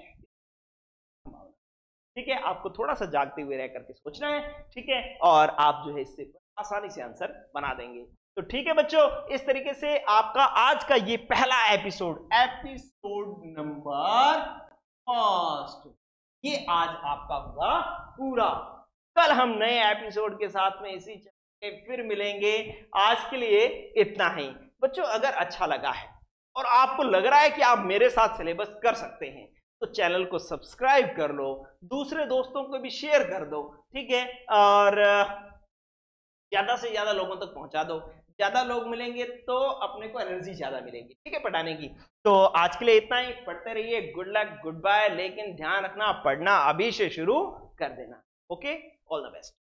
ठीक है। आपको थोड़ा सा जागते हुए रह करके सोचना है, ठीक है, और आप जो है इससे आसानी से आंसर बना देंगे। तो ठीक है बच्चों, इस तरीके से आपका आज का ये पहला एपिसोड, एपिसोड नंबर 1, ये आज आपका हुआ पूरा। कल हम नए एपिसोड के साथ में इसी चैनल पे फिर मिलेंगे। आज के लिए इतना ही बच्चों। अगर अच्छा लगा है और आपको लग रहा है कि आप मेरे साथ सिलेबस कर सकते हैं तो चैनल को सब्सक्राइब कर लो, दूसरे दोस्तों को भी शेयर कर दो, ठीक है, और ज्यादा से ज्यादा लोगों तक पहुंचा दो। ज्यादा लोग मिलेंगे तो अपने को एनर्जी ज्यादा मिलेगी, ठीक है, पढ़ाने की। तो आज के लिए इतना ही। पढ़ते रहिए। Good luck, goodbye. लेकिन ध्यान रखना, पढ़ना अभी से शुरू कर देना। Okay, all the best.